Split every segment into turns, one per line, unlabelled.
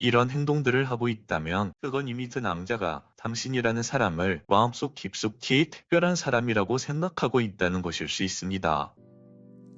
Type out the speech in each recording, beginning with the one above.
이런 행동들을 하고 있다면 그건 이미 그 남자가 당신이라는 사람을 마음속 깊숙이 특별한 사람이라고 생각하고 있다는 것일 수 있습니다.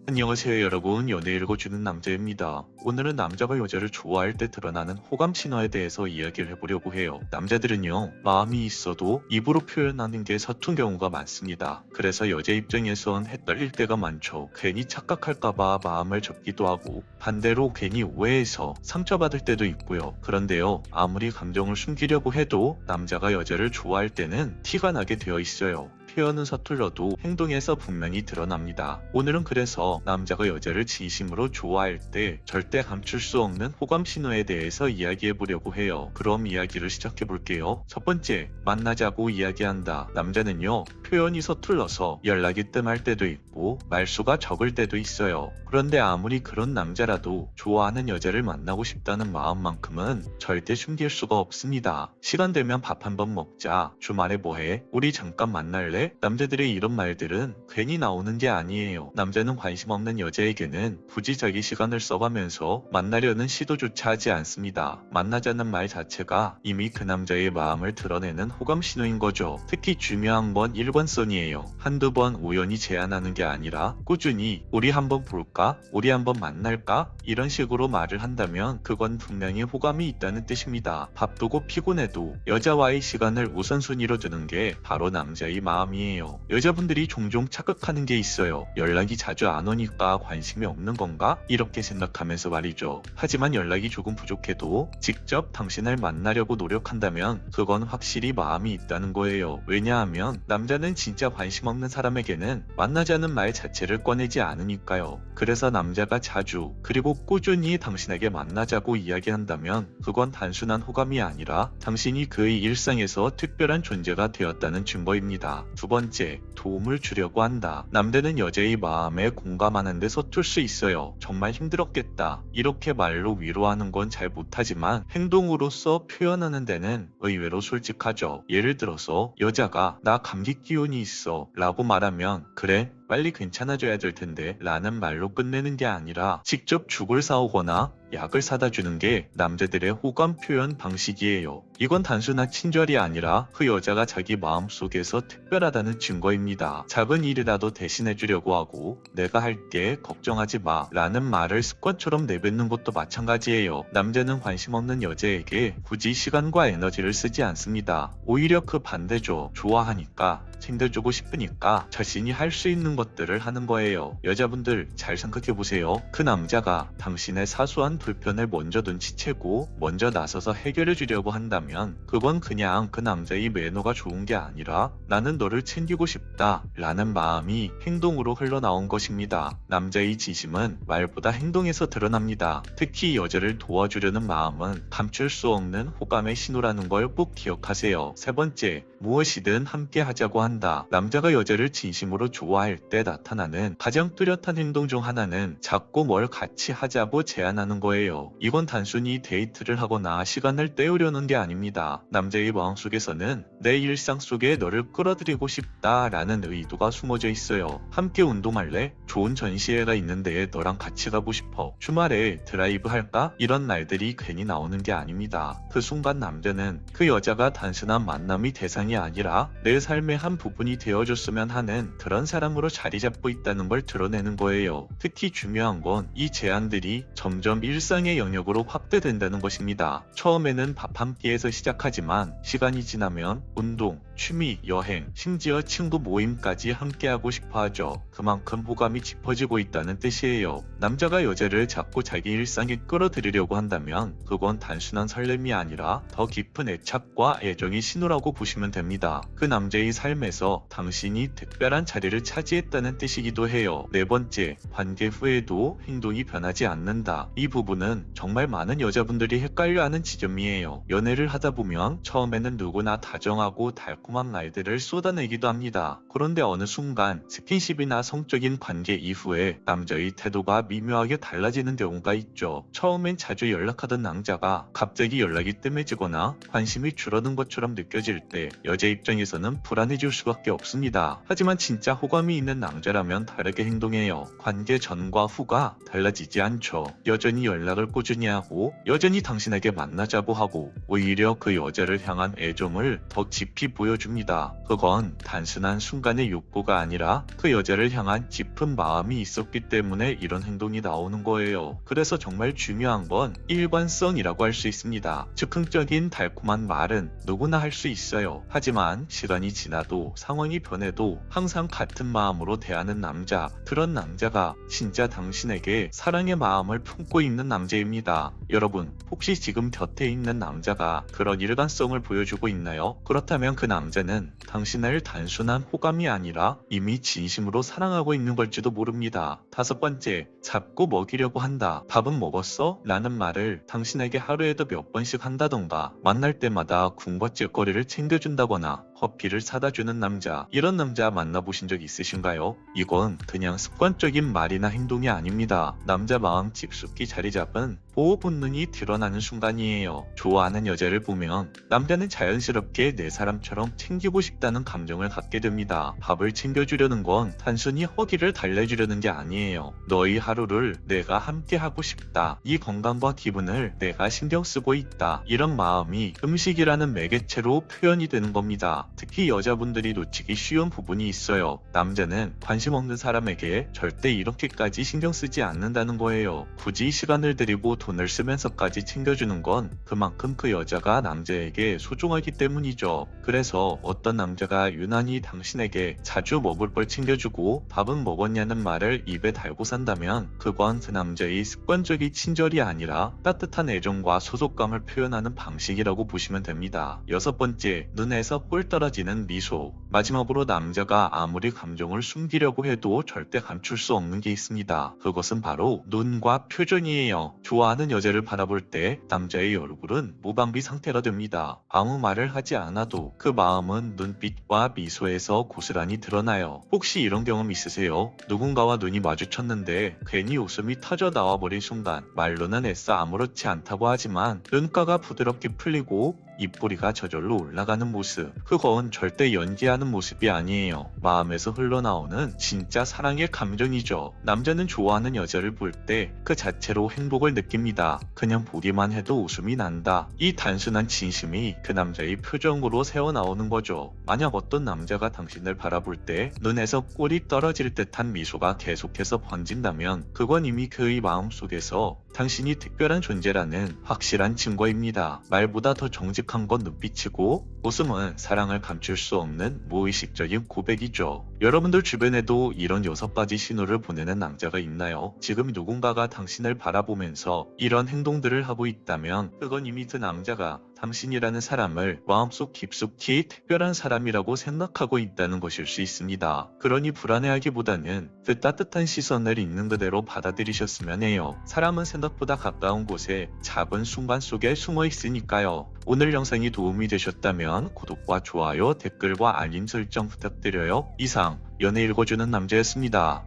안녕하세요 여러분, 연애 읽어주는 남자입니다. 오늘은 남자가 여자를 좋아할 때 드러나는 호감 신호에 대해서 이야기를 해보려고 해요. 남자들은요, 마음이 있어도 입으로 표현하는 게 서툰 경우가 많습니다. 그래서 여자 입장에선 헷갈릴 때가 많죠. 괜히 착각할까봐 마음을 접기도 하고, 반대로 괜히 오해해서 상처받을 때도 있고요. 그런데요, 아무리 감정을 숨기려고 해도 남자가 여자를 좋아할 때는 티가 나게 되어 있어요. 표현은 서툴러도 행동에서 분명히 드러납니다. 오늘은 그래서 남자가 여자를 진심으로 좋아할 때 절대 감출 수 없는 호감 신호에 대해서 이야기해 보려고 해요. 그럼 이야기를 시작해 볼게요. 첫 번째, 만나자고 이야기한다. 남자는요, 표현이 서툴러서 연락이 뜸할 때도 있고 말수가 적을 때도 있어요. 그런데 아무리 그런 남자라도 좋아하는 여자를 만나고 싶다는 마음만큼은 절대 숨길 수가 없습니다. 시간 되면 밥 한번 먹자. 주말에 뭐해? 우리 잠깐 만날래? 남자들의 이런 말들은 괜히 나오는 게 아니에요. 남자는 관심 없는 여자에게는 굳이 자기 시간을 써가면서 만나려는 시도조차 하지 않습니다. 만나자는 말 자체가 이미 그 남자의 마음을 드러내는 호감 신호인 거죠. 특히 중요한 건 일관성이에요. 한두 번 우연히 제안하는 게 아니라 꾸준히 우리 한번 볼까? 우리 한번 만날까? 이런 식으로 말을 한다면 그건 분명히 호감이 있다는 뜻입니다. 바쁘고 피곤해도 여자와의 시간을 우선순위로 두는 게 바로 남자의 마음이에요. 여자분들이 종종 착각하는 게 있어요. 연락이 자주 안 오니까 관심이 없는 건가? 이렇게 생각하면서 말이죠. 하지만 연락이 조금 부족해도 직접 당신을 만나려고 노력한다면 그건 확실히 마음이 있다는 거예요. 왜냐하면 남자는 진짜 관심 없는 사람에게는 만나자는 말 자체를 꺼내지 않으니까요. 그래서 남자가 자주 그리고 꾸준히 당신에게 만나자고 이야기한다면 그건 단순한 호감이 아니라 당신이 그의 일상에서 특별한 존재가 되었다는 증거입니다. 두 번째, 도움을 주려고 한다. 남자는 여자의 마음에 공감하는데 서툴 수 있어요. 정말 힘들었겠다. 이렇게 말로 위로하는 건 잘 못하지만 행동으로서 표현하는 데는 의외로 솔직하죠. 예를 들어서 여자가 나 감기 기운이 있어 라고 말하면 그래? 빨리 괜찮아져야 될 텐데 라는 말로 끝내는 게 아니라 직접 죽을 사오거나 약을 사다 주는 게 남자들의 호감 표현 방식이에요. 이건 단순한 친절이 아니라 그 여자가 자기 마음속에서 특별하다는 증거입니다. 작은 일이라도 대신해 주려고 하고 내가 할게 걱정하지 마 라는 말을 습관처럼 내뱉는 것도 마찬가지예요. 남자는 관심 없는 여자에게 굳이 시간과 에너지를 쓰지 않습니다. 오히려 그 반대죠. 좋아하니까 챙겨주고 싶으니까 자신이 할 수 있는 것들을 하는 거예요. 여자분들 잘 생각해보세요. 그 남자가 당신의 사소한 불편을 먼저 눈치채고 먼저 나서서 해결해 주려고 한다면 그건 그냥 그 남자의 매너가 좋은 게 아니라 나는 너를 챙기고 싶다 라는 마음이 행동으로 흘러나온 것입니다. 남자의 진심은 말보다 행동에서 드러납니다. 특히 여자를 도와주려는 마음은 감출 수 없는 호감의 신호라는 걸 꼭 기억하세요. 세 번째, 무엇이든 함께 하자고 한다. 남자가 여자를 진심으로 좋아할 때 나타나는 가장 뚜렷한 행동 중 하나는 자꾸 뭘 같이 하자고 제안하는 거예요. 이건 단순히 데이트를 하거나 시간을 때우려는 게 아닙니다. 남자의 마음속에서는 내 일상 속에 너를 끌어들이고 싶다 라는 의도가 숨어져 있어요. 함께 운동할래? 좋은 전시회가 있는데 너랑 같이 가고 싶어. 주말에 드라이브 할까? 이런 날들이 괜히 나오는 게 아닙니다. 그 순간 남자는 그 여자가 단순한 만남이 대상이 아니라 내 삶의 한 부분이 되어줬으면 하는 그런 사람으로 자리 잡고 있다는 걸 드러내는 거예요. 특히 중요한 건 이 제안들이 점점 일상의 영역으로 확대된다는 것입니다. 처음에는 밥 한 끼에서 시작하지만 시간이 지나면 운동, 취미, 여행, 심지어 친구 모임까지 함께하고 싶어 하죠. 그만큼 호감이 깊어지고 있다는 뜻이에요. 남자가 여자를 자꾸 자기 일상에 끌어들이려고 한다면 그건 단순한 설렘이 아니라 더 깊은 애착과 애정의 신호라고 보시면 됩니다. 그 남자의 삶에서 당신이 특별한 자리를 차지했다는 뜻이기도 해요. 네 번째, 관계 후에도 행동이 변하지 않는다. 이 부분은 정말 많은 여자분들이 헷갈려하는 지점이에요. 연애를 하다 보면 처음에는 누구나 다정하고 달콤한 말들을 쏟아내기도 합니다. 그런데 어느 순간 스킨십이나 성적인 관계 이후에 남자의 태도가 미묘하게 달라지는 경우가 있죠. 처음엔 자주 연락하던 남자가 갑자기 연락이 뜸해지거나 관심이 줄어든 것처럼 느껴질 때 여자 입장에서는 불안해질 수밖에 없습니다. 하지만 진짜 호감이 있는 남자라면 다르게 행동해요. 관계 전과 후가 달라지지 않죠. 여전히 연락을 꾸준히 하고 여전히 당신에게 만나자고 하고 오히려 그 여자를 향한 애정을 더 깊이 보여줍니다. 그건 단순한 순간의 욕구가 아니라 그 여자를 향한 깊은 마음이 있었기 때문에 이런 행동이 나오는 거예요. 그래서 정말 중요한 건 일관성이라고 할 수 있습니다. 즉흥적인 달콤한 말은 누구나 할 수 있어요. 하지만 시간이 지나도 상황이 변해도 항상 같은 마음으로 대하는 남자, 그런 남자가 진짜 당신에게 사랑의 마음을 품고 있는 남자입니다. 여러분, 혹시 지금 곁에 있는 남자가 그런 일관성을 보여주고 있나요? 그렇다면 그 남자는 당신을 단순한 호감이 아니라 이미 진심으로 사랑하고 있는 걸지도 모릅니다. 5번째, 잡고 먹이려고 한다. 밥은 먹었어? 라는 말을 당신에게 하루에도 몇 번씩 한다던가 만날 때마다 군것질거리를 챙겨준다거나 커피를 사다 주는 남자, 이런 남자 만나보신 적 있으신가요? 이건 그냥 습관적인 말이나 행동이 아닙니다. 남자 마음 깊숙이 자리 잡은 보호 본능이 드러나는 순간이에요. 좋아하는 여자를 보면 남자는 자연스럽게 내 사람처럼 챙기고 싶다는 감정을 갖게 됩니다. 밥을 챙겨주려는 건 단순히 허기를 달래주려는 게 아니에요. 너희 하루를 내가 함께 하고 싶다. 이 건강과 기분을 내가 신경 쓰고 있다. 이런 마음이 음식이라는 매개체로 표현이 되는 겁니다. 특히 여자분들이 놓치기 쉬운 부분이 있어요. 남자는 관심 없는 사람에게 절대 이렇게까지 신경 쓰지 않는다는 거예요. 굳이 시간을 들이고 돈을 쓰면서까지 챙겨주는 건 그만큼 그 여자가 남자에게 소중하기 때문이죠. 그래서 어떤 남자가 유난히 당신에게 자주 먹을 걸 챙겨주고 밥은 먹었냐는 말을 입에 달고 산다면 그건 그 남자의 습관적인 친절이 아니라 따뜻한 애정과 소속감을 표현하는 방식이라고 보시면 됩니다. 6번째, 눈에서 꿀 떨어지는 미소. 마지막으로 남자가 아무리 감정을 숨기려고 해도 절대 감출 수 없는 게 있습니다. 그것은 바로 눈과 표정이에요. 좋아하는 여자를 바라볼 때 남자의 얼굴은 무방비 상태가 됩니다. 아무 말을 하지 않아도 그 마음은 눈빛과 미소에서 고스란히 드러나요. 혹시 이런 경험 있으세요? 누군가와 눈이 마주쳤는데 괜히 웃음이 터져 나와버린 순간 말로는 애써 아무렇지 않다고 하지만 눈가가 부드럽게 풀리고 입꼬리가 저절로 올라가는 모습, 그건 절대 연기하는 모습이 아니에요. 마음에서 흘러나오는 진짜 사랑의 감정이죠. 남자는 좋아하는 여자를 볼 때 그 자체로 행복을 느낍니다. 그냥 보기만 해도 웃음이 난다. 이 단순한 진심이 그 남자의 표정으로 새어나오는 거죠. 만약 어떤 남자가 당신을 바라볼 때 눈에서 꿀이 떨어질 듯한 미소가 계속해서 번진다면 그건 이미 그의 마음속에서 당신이 특별한 존재라는 확실한 증거입니다. 말보다 더 정직한 건 눈빛이고 웃음은 사랑을 감출 수 없는 무의식적인 고백이죠. 여러분들 주변에도 이런 6가지 신호를 보내는 남자가 있나요? 지금 누군가가 당신을 바라보면서 이런 행동들을 하고 있다면 그건 이미 그 남자가 당신이라는 사람을 마음속 깊숙이 특별한 사람이라고 생각하고 있다는 것일 수 있습니다. 그러니 불안해하기보다는 그 따뜻한 시선을 있는 그대로 받아들이셨으면 해요. 사람은 생각보다 가까운 곳에 작은 순간 속에 숨어 있으니까요. 오늘 영상이 도움이 되셨다면 구독과 좋아요, 댓글과 알림 설정 부탁드려요. 이상 연애 읽어주는 남자였습니다.